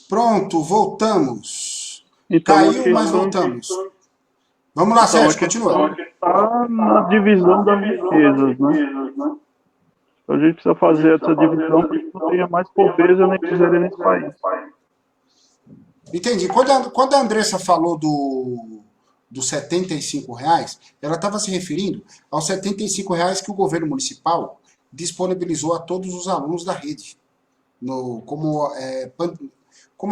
Pronto, voltamos. Então a Caiu, mas questão, voltamos. Vamos lá, então a Sérgio, questão continua. está na divisão das riquezas, né? Então a gente precisa fazer essa divisão para que não tenha mais pobreza nem miséria nesse país. Entendi. Quando a Andressa falou dos R$ 75, ela estava se referindo aos R$ 75 que o governo municipal disponibilizou a todos os alunos da rede, como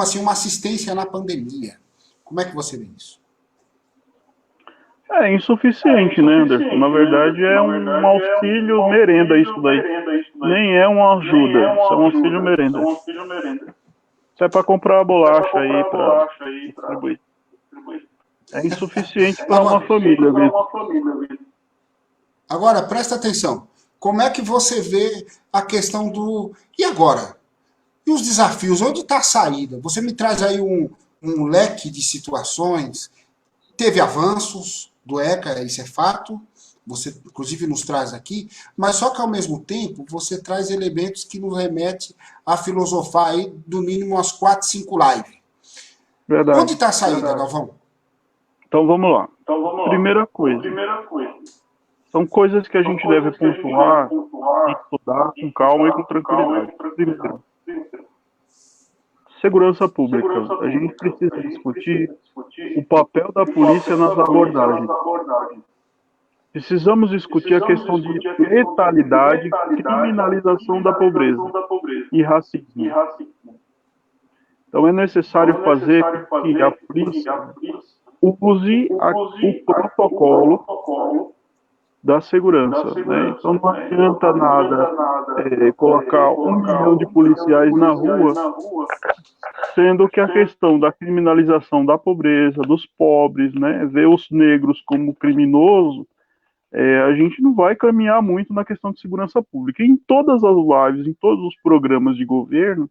assim uma assistência na pandemia. Como é que você vê isso? É insuficiente, né, Anderson? Na verdade é um auxílio merenda isso daí. Nem é uma ajuda, isso é um auxílio merenda. Isso é para comprar a bolacha aí para distribuir. É insuficiente para uma Agora, família mesmo. agora presta atenção. Como é que você vê a questão do. E agora? E os desafios? Onde está a saída? Você me traz aí um leque de situações. Teve avanços do ECA, isso é fato. Você, inclusive, nos traz aqui, mas só que ao mesmo tempo você traz elementos que nos remete a filosofar aí do mínimo umas 4, 5 lives. Onde Verdade. está a saída, Galvão? Então vamos lá. Primeira coisa, são coisas que a gente deve pontuar e estudar com calma e com tranquilidade. Primeiro, segurança pública. A gente precisa discutir o papel da polícia nas abordagens. Precisamos discutir a questão de letalidade, criminalização da pobreza e racismo. Então é necessário fazer com que a polícia use o protocolo da segurança, né? Então não adianta nada colocar 1 milhão de policiais na rua, sendo que a questão da criminalização da pobreza, dos pobres, né, ver os negros como criminoso, a gente não vai caminhar muito na questão de segurança pública. E em todas as lives, em todos os programas de governo,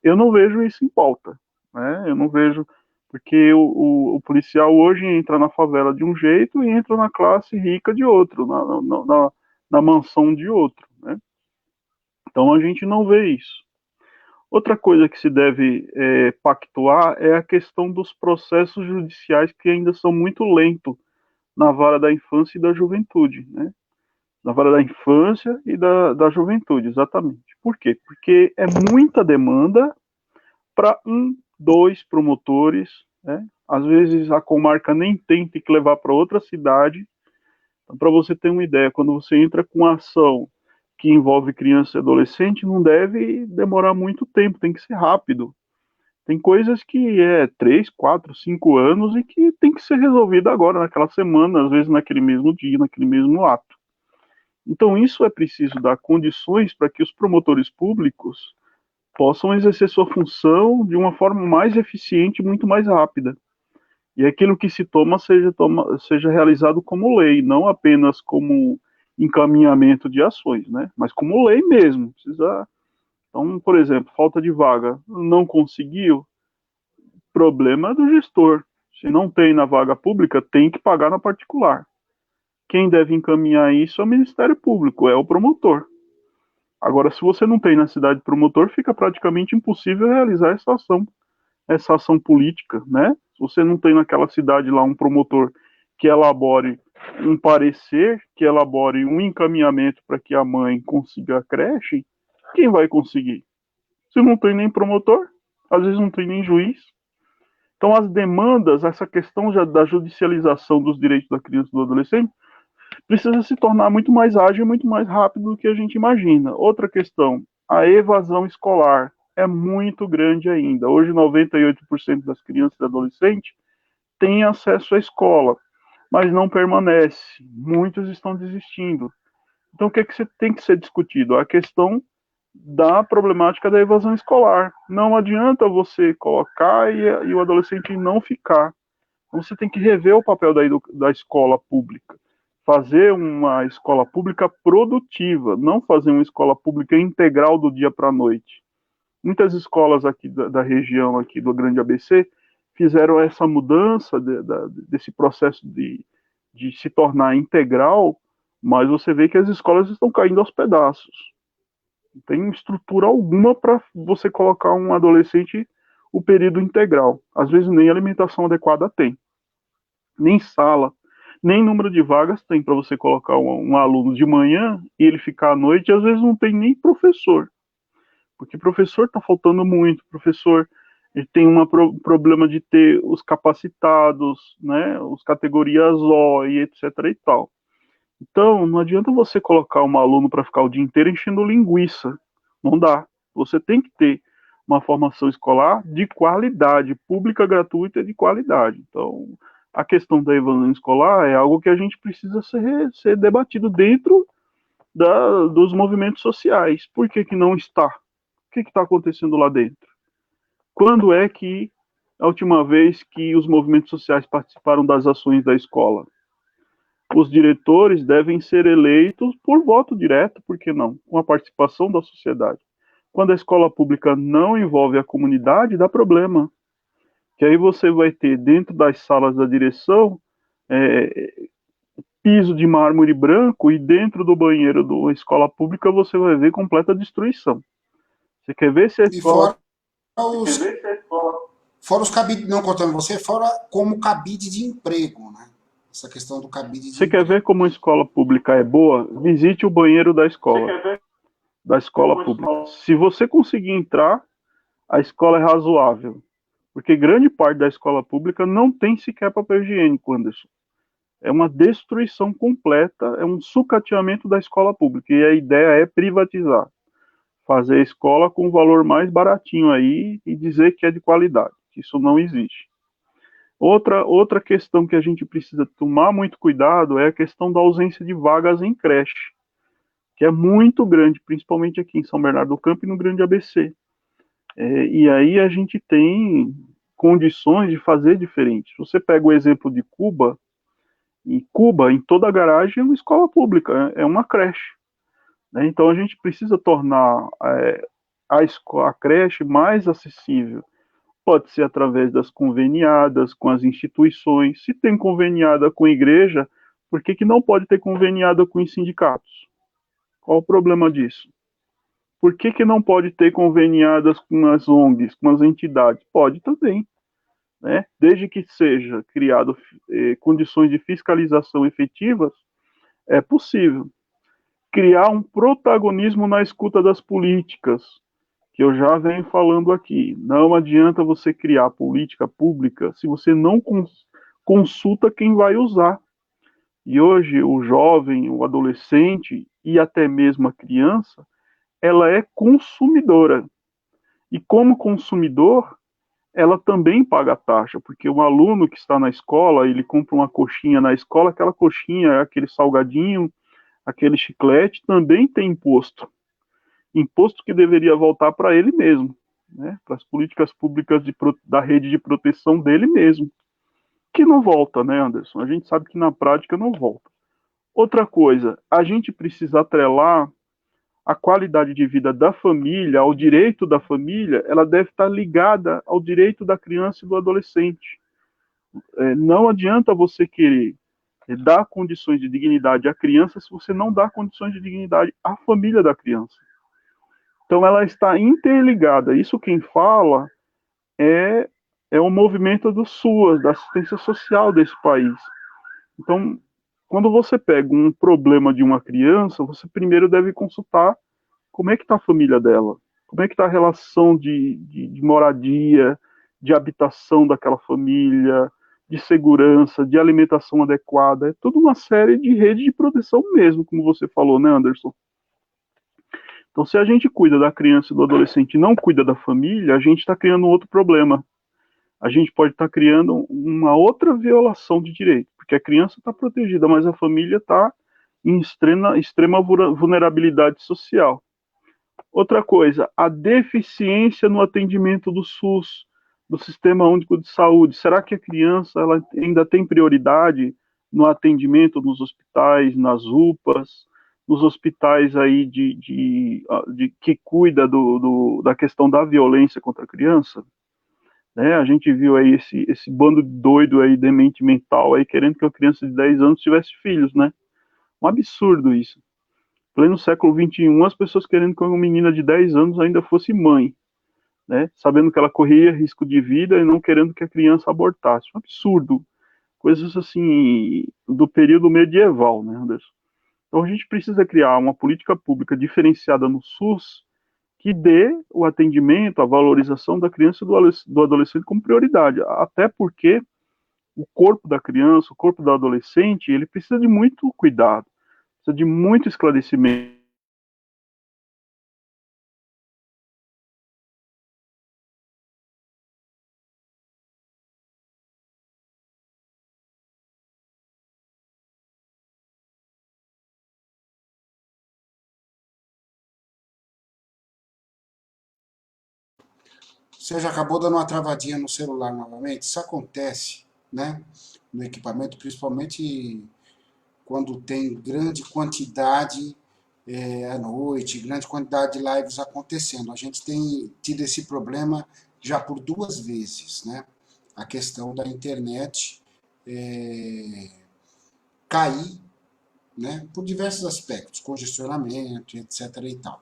eu não vejo isso em pauta, né? Eu não vejo, porque o policial hoje entra na favela de um jeito e entra na classe rica de outro, na mansão de outro, né? Então a gente não vê isso. Outra coisa que se deve pactuar é a questão dos processos judiciais que ainda são muito lentos na vara da infância e da juventude, né? Na vara da infância e da juventude, exatamente. Por quê? Porque é muita demanda para dois promotores, né? Às vezes a comarca nem tem que levar para outra cidade. Então, para você ter uma ideia, quando você entra com uma ação que envolve criança e adolescente, não deve demorar muito tempo, tem que ser rápido. Tem coisas que 3, 4, 5 anos e que tem que ser resolvida agora, naquela semana, às vezes naquele mesmo dia, naquele mesmo ato. Então, isso é preciso dar condições para que os promotores públicos possam exercer sua função de uma forma mais eficiente e muito mais rápida. E aquilo que se seja realizado como lei, não apenas como encaminhamento de ações, né? Mas como lei mesmo. Precisa. Então, por exemplo, falta de vaga, não conseguiu, problema do gestor. Se não tem na vaga pública, tem que pagar na particular. Quem deve encaminhar isso é o Ministério Público, é o promotor. Agora, se você não tem na cidade promotor, fica praticamente impossível realizar essa ação política, né? Se você não tem naquela cidade lá um promotor que elabore um parecer, que elabore um encaminhamento para que a mãe consiga a creche, quem vai conseguir? Se não tem nem promotor, às vezes não tem nem juiz. Então, as demandas, essa questão da judicialização dos direitos da criança e do adolescente, precisa se tornar muito mais ágil, muito mais rápido do que a gente imagina. Outra questão, a evasão escolar é muito grande ainda. Hoje, 98% das crianças e adolescentes têm acesso à escola, mas não permanece. Muitos estão desistindo. Então, o que, que tem que ser discutido? A questão da problemática da evasão escolar. Não adianta você colocar e o adolescente não ficar. Então, você tem que rever o papel da escola pública. Fazer uma escola pública produtiva, não fazer uma escola pública integral do dia para a noite. Muitas escolas aqui da região aqui do Grande ABC fizeram essa mudança desse processo de se tornar integral, mas você vê que as escolas estão caindo aos pedaços. Não tem estrutura alguma para você colocar um adolescente o período integral. Às vezes nem alimentação adequada tem, nem sala, nem número de vagas tem para você colocar um aluno de manhã e ele ficar à noite, e às vezes não tem nem professor, porque professor está faltando muito, professor ele tem um problema de ter os capacitados, né, os categorias O e etc e tal. Então, não adianta você colocar um aluno para ficar o dia inteiro enchendo linguiça. Não dá. Você tem que ter uma formação escolar de qualidade, pública, gratuita e de qualidade. Então, a questão da evasão escolar é algo que a gente precisa ser debatido dentro dos movimentos sociais. Por que que não está? O que está acontecendo lá dentro? Quando é que a última vez que os movimentos sociais participaram das ações da escola? Os diretores devem ser eleitos por voto direto, por que não? Com a participação da sociedade. Quando a escola pública não envolve a comunidade, dá problema. Que aí você vai ter dentro das salas da direção piso de mármore branco e dentro do banheiro da escola pública você vai ver completa destruição. Você quer ver se a E escola... fora os cabides, não contando você, fora como cabide de emprego, né? Essa questão do cabide de Você quer emprego. ver como a escola pública é boa? Visite o banheiro da escola pública. Se você conseguir entrar, a escola é razoável. Porque grande parte da escola pública não tem sequer papel higiênico, Anderson. É uma destruição completa, é um sucateamento da escola pública. E a ideia é privatizar. Fazer a escola com o valor mais baratinho aí e dizer que é de qualidade. Isso não existe. Outra questão que a gente precisa tomar muito cuidado é a questão da ausência de vagas em creche, que é muito grande, principalmente aqui em São Bernardo do Campo e no Grande ABC. E aí a gente tem condições de fazer diferente. Se você pega o exemplo de Cuba, em toda a garagem é uma escola pública, é uma creche. Né? Então a gente precisa tornar a creche mais acessível. Pode ser através das conveniadas com as instituições. Se tem conveniada com a igreja, por que que não pode ter conveniada com os sindicatos? Qual o problema disso? Por que que não pode ter conveniadas com as ONGs, com as entidades? Pode também, né? Desde que seja criado condições de fiscalização efetivas, é possível. Criar um protagonismo na escuta das políticas, que eu já venho falando aqui. Não adianta você criar política pública se você não consulta quem vai usar. E hoje o jovem, o adolescente e até mesmo a criança, ela é consumidora. E como consumidor, ela também paga taxa, porque o aluno que está na escola, ele compra uma coxinha na escola, aquela coxinha, aquele salgadinho, aquele chiclete, também tem imposto. Imposto que deveria voltar para ele mesmo, né? Para as políticas públicas da rede de proteção dele mesmo. Que não volta, né, Anderson? A gente sabe que na prática não volta. Outra coisa, a gente precisa atrelar a qualidade de vida da família, ao direito da família, ela deve estar ligada ao direito da criança e do adolescente. Não adianta você querer dar condições de dignidade à criança se você não dá condições de dignidade à família da criança. Então ela está interligada. Isso quem fala é o movimento do SUAS, da assistência social desse país. Então, quando você pega um problema de uma criança, você primeiro deve consultar como é que está a família dela, como é que está a relação de moradia, de habitação daquela família, de segurança, de alimentação adequada. É toda uma série de rede de proteção mesmo, como você falou, né, Anderson? Então, se a gente cuida da criança e do adolescente e não cuida da família, a gente está criando um outro problema. A gente pode estar criando uma outra violação de direito, porque a criança está protegida, mas a família está em extrema vulnerabilidade social. Outra coisa, a deficiência no atendimento do SUS, do Sistema Único de Saúde. Será que a criança ela ainda tem prioridade no atendimento nos hospitais, nas UPAs, nos hospitais aí que cuida da questão da violência contra a criança? Né? A gente viu aí esse bando doido aí, demente mental, aí, querendo que uma criança de 10 anos tivesse filhos, né? Um absurdo isso. Pleno século XXI, as pessoas querendo que uma menina de 10 anos ainda fosse mãe. né, sabendo que ela corria risco de vida e não querendo que a criança abortasse. Um absurdo. Coisas assim do período medieval, né, Anderson? Então a gente precisa criar uma política pública diferenciada no SUS que dê o atendimento, a valorização da criança e do adolescente como prioridade. Até porque o corpo da criança, o corpo do adolescente, ele precisa de muito cuidado, precisa de muito esclarecimento. Você já acabou dando uma travadinha no celular novamente? Isso acontece, né? No equipamento, principalmente quando tem grande quantidade à noite, grande quantidade de lives acontecendo. A gente tem tido esse problema já por 2 vezes, né? A questão da internet cair, né? Por diversos aspectos, congestionamento, etc. e tal.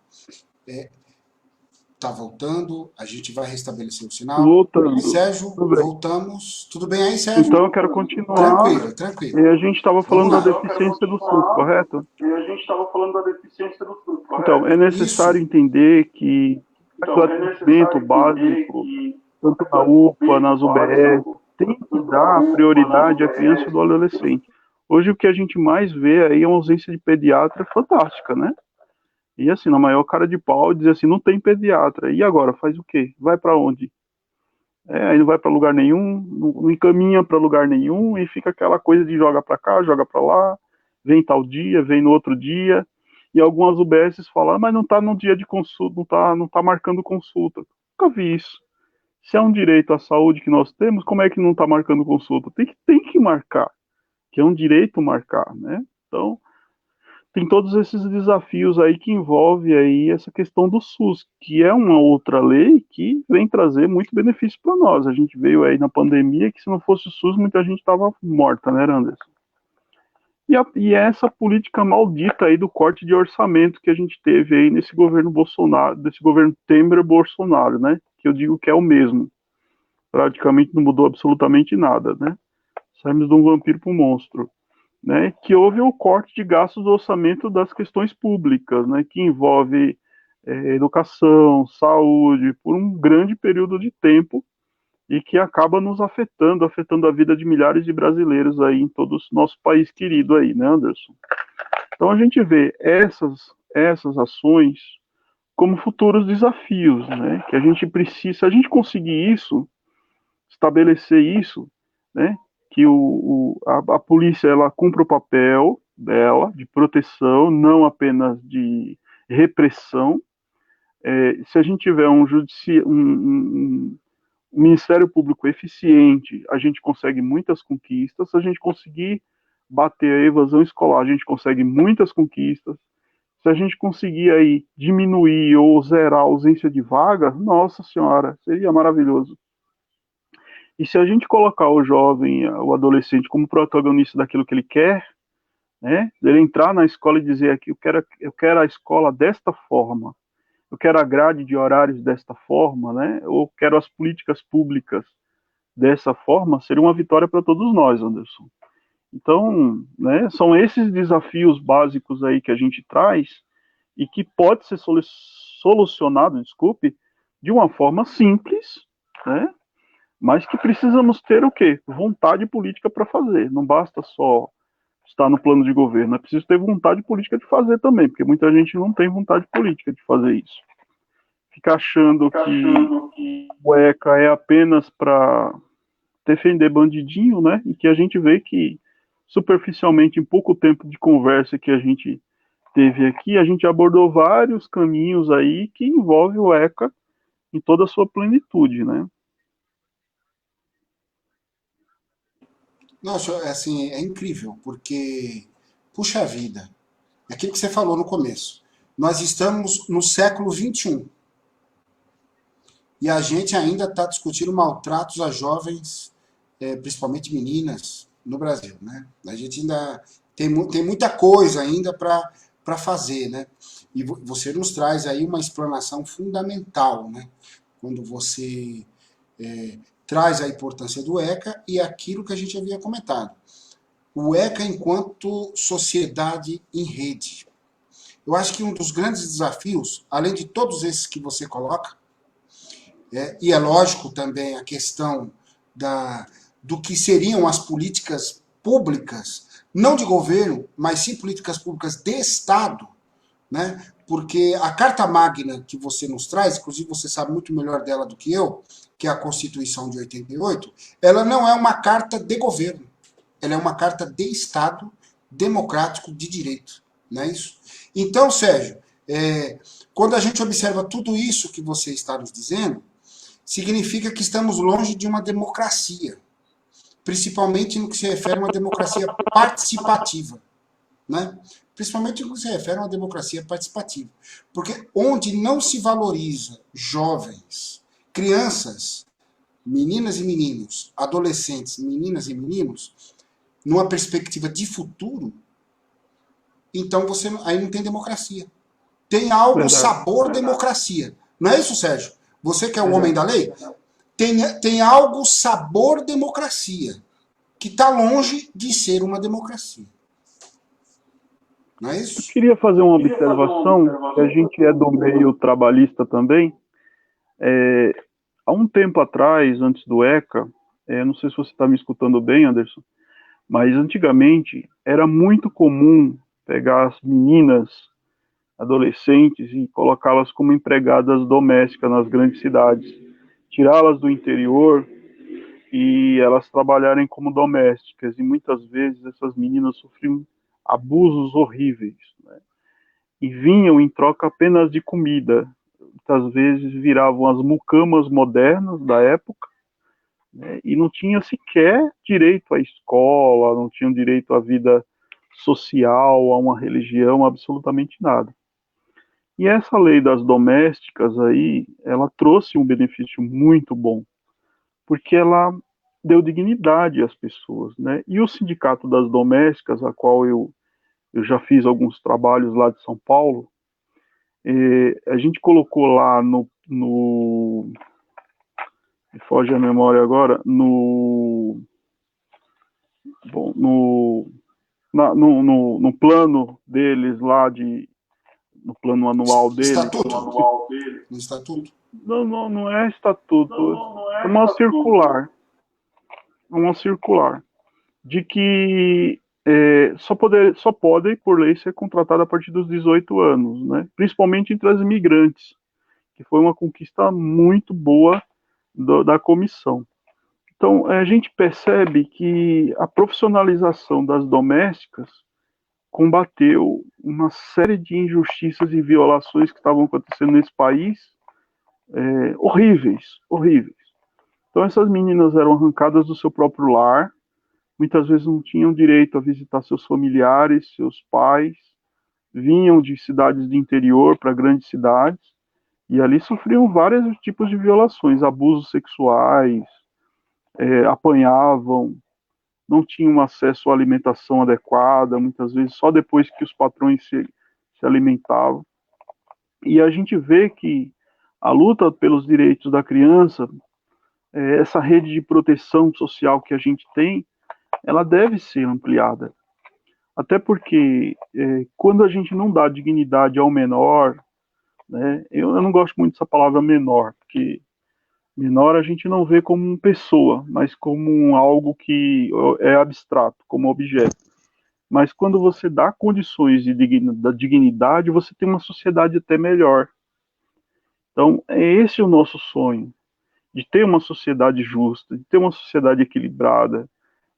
Tá voltando, a gente vai restabelecer o sinal. Voltando. Sérgio, Tudo bem. voltamos. Tudo bem aí, Sérgio? Então eu quero continuar. Tranquilo, tranquilo. A gente estava Vamos falando da lá. deficiência do SUS, correto? A gente estava falando da deficiência do SUS, Então, é correto? necessário Isso. entender que o Então, é atendimento necessário entender básico, que tanto o na UPA, atendimento nas UBS, básico, tem que tanto na dar UPA, nas prioridade à criança e UBS, do adolescente. Hoje o que a gente mais vê aí é uma ausência de pediatra fantástica, né? E assim, na maior cara de pau, dizer assim, não tem pediatra. E agora, faz o quê? Vai para onde? Aí não vai para lugar nenhum, não encaminha para lugar nenhum e fica aquela coisa de joga para cá, joga para lá, vem tal dia, vem no outro dia. E algumas UBSs falam, mas não está no dia de consulta, não tá marcando consulta. Nunca vi isso. Se é um direito à saúde que nós temos, como é que não está marcando consulta? Tem que marcar, que é um direito marcar, né? Então, tem todos esses desafios aí que envolve aí essa questão do SUS, que é uma outra lei que vem trazer muito benefício para nós. A gente veio aí na pandemia que se não fosse o SUS muita gente estava morta, né, Anderson? E essa política maldita aí do corte de orçamento que a gente teve aí nesse governo Bolsonaro, desse governo Temer-Bolsonaro, né? Que eu digo que é o mesmo. Praticamente não mudou absolutamente nada, né? Saímos de um vampiro para um monstro. Né, que houve o corte de gastos do orçamento das questões públicas, né, que envolve educação, saúde, por um grande período de tempo e que acaba nos afetando a vida de milhares de brasileiros aí em todo o nosso país querido aí, né, Anderson? Então a gente vê essas ações como futuros desafios, né, que a gente precisa, se a gente conseguir isso, estabelecer isso, né, que a polícia ela cumpra o papel dela de proteção, não apenas de repressão. Se a gente tiver um Ministério Público eficiente, a gente consegue muitas conquistas. Se a gente conseguir bater a evasão escolar, a gente consegue muitas conquistas. Se a gente conseguir aí diminuir ou zerar a ausência de vagas, nossa senhora, seria maravilhoso. E se a gente colocar o jovem, o adolescente, como protagonista daquilo que ele quer, né, ele entrar na escola e dizer aqui, eu quero a escola desta forma, eu quero a grade de horários desta forma, né, ou quero as políticas públicas dessa forma, seria uma vitória para todos nós, Anderson. Então, né, são esses desafios básicos aí que a gente traz e que pode ser solucionado, desculpe, de uma forma simples, né, mas que precisamos ter o quê? Vontade política para fazer. Não basta só estar no plano de governo, é preciso ter vontade política de fazer também, porque muita gente não tem vontade política de fazer isso. Fica achando que o ECA é apenas para defender bandidinho, né? E que a gente vê que, superficialmente, em pouco tempo de conversa que a gente teve aqui, a gente abordou vários caminhos aí que envolvem o ECA em toda a sua plenitude, né? Nossa, assim, é incrível, porque, puxa vida, é aquilo que você falou no começo. Nós estamos no século XXI e a gente ainda está discutindo maltratos a jovens, principalmente meninas, no Brasil, né? A gente ainda tem muita coisa ainda para fazer, né? E você nos traz aí uma explanação fundamental, né? quando você traz a importância do ECA e aquilo que a gente havia comentado. O ECA enquanto sociedade em rede. Eu acho que um dos grandes desafios, além de todos esses que você coloca, e é lógico também a questão do que seriam as políticas públicas, não de governo, mas sim políticas públicas de Estado, né? Porque a Carta Magna que você nos traz, inclusive você sabe muito melhor dela do que eu, que é a Constituição de 88, ela não é uma carta de governo, ela é uma carta de Estado democrático de direito, não é isso? Então, Sérgio, quando a gente observa tudo isso que você está nos dizendo, significa que estamos longe de uma democracia, principalmente no que se refere a uma democracia participativa, né? Principalmente no que se refere a uma democracia participativa. Porque onde não se valoriza jovens, crianças, meninas e meninos, adolescentes, meninas e meninos, numa perspectiva de futuro, então você aí não tem democracia. Tem algo sabor democracia. Não é isso, Sérgio? Você que é o homem da lei, tem algo sabor democracia, que está longe de ser uma democracia. Não é isso? Eu queria fazer uma observação, que a gente é do meio trabalhista também. Há um tempo atrás, antes do ECA, não sei se você está me escutando bem, Anderson, mas antigamente era muito comum pegar as meninas adolescentes e colocá-las como empregadas domésticas nas grandes cidades, tirá-las do interior e elas trabalharem como domésticas, e muitas vezes essas meninas sofriam abusos horríveis, né? E vinham em troca apenas de comida. Muitas vezes viravam as mucamas modernas da época, né? E não tinham sequer direito à escola, não tinham direito à vida social, a uma religião, absolutamente nada. E essa lei das domésticas aí, ela trouxe um benefício muito bom, porque ela deu dignidade às pessoas, né? E o Sindicato das Domésticas, a qual eu já fiz alguns trabalhos lá de São Paulo, a gente colocou lá me foge a memória agora, no plano deles lá, no plano anual deles. Estatuto? No estatuto? Não é estatuto, é uma circular. Uma circular de que só podem, por lei, ser contratadas a partir dos 18 anos, né? Principalmente entre as imigrantes, que foi uma conquista muito boa da comissão. Então, a gente percebe que a profissionalização das domésticas combateu uma série de injustiças e violações que estavam acontecendo nesse país, horríveis, horríveis. Então, essas meninas eram arrancadas do seu próprio lar, muitas vezes não tinham direito a visitar seus familiares, seus pais, vinham de cidades do interior para grandes cidades, e ali sofriam vários tipos de violações, abusos sexuais, apanhavam, não tinham acesso à alimentação adequada, muitas vezes só depois que os patrões se alimentavam. E a gente vê que a luta pelos direitos da criança, essa rede de proteção social que a gente tem, ela deve ser ampliada. Até porque quando a gente não dá dignidade ao menor, né, eu não gosto muito dessa palavra menor, porque menor a gente não vê como uma pessoa, mas como algo que é abstrato, como objeto. Mas quando você dá condições da dignidade, você tem uma sociedade até melhor. Então, esse é o nosso sonho, de ter uma sociedade justa, de ter uma sociedade equilibrada,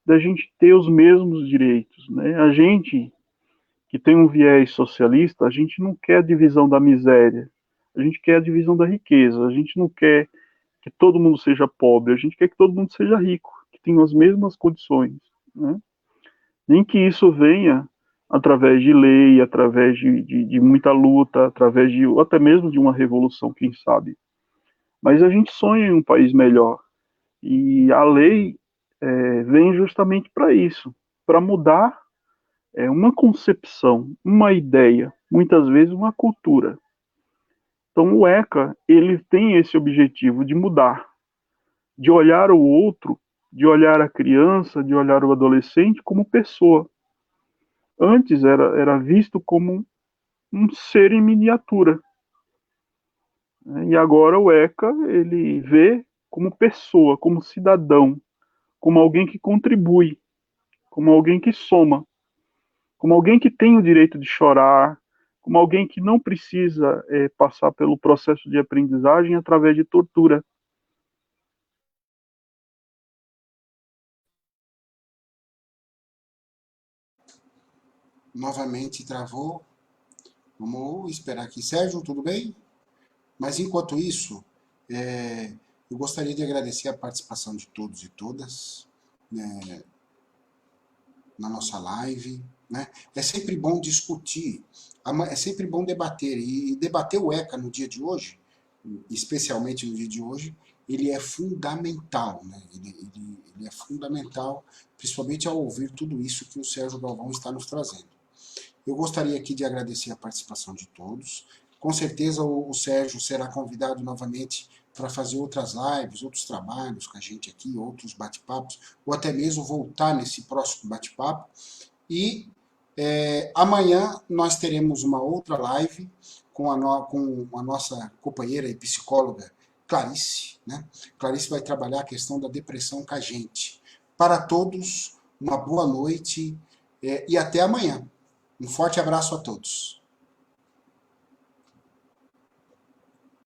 da gente ter os mesmos direitos, né? A gente que tem um viés socialista, a gente não quer a divisão da miséria, a gente quer a divisão da riqueza, a gente não quer que todo mundo seja pobre, a gente quer que todo mundo seja rico, que tenha as mesmas condições, né? Nem que isso venha através de lei, através de muita luta, através ou até mesmo de uma revolução, quem sabe. Mas a gente sonha em um país melhor, e a lei vem justamente para isso, para mudar uma concepção, uma ideia, muitas vezes uma cultura. Então o ECA, ele tem esse objetivo de mudar, de olhar o outro, de olhar a criança, de olhar o adolescente como pessoa. Antes era visto como um ser em miniatura, né? E agora o ECA, ele vê como pessoa, como cidadão, como alguém que contribui, como alguém que soma, como alguém que tem o direito de chorar, como alguém que não precisa passar pelo processo de aprendizagem através de tortura. Novamente travou. Vamos esperar aqui. Sérgio, tudo bem? Mas enquanto isso, eu gostaria de agradecer a participação de todos e todas, né, na nossa live. Né? É sempre bom discutir, é sempre bom debater. E debater o ECA no dia de hoje, especialmente no dia de hoje, ele é fundamental. Né? Ele é fundamental, principalmente ao ouvir tudo isso que o Sérgio Galvão está nos trazendo. Eu gostaria aqui de agradecer a participação de todos. Com certeza o Sérgio será convidado novamente para fazer outras lives, outros trabalhos com a gente aqui, outros bate-papos, ou até mesmo voltar nesse próximo bate-papo. E amanhã nós teremos uma outra live com a nossa companheira e psicóloga Clarice. Né? Clarice vai trabalhar a questão da depressão com a gente. Para todos, uma boa noite e até amanhã. Um forte abraço a todos.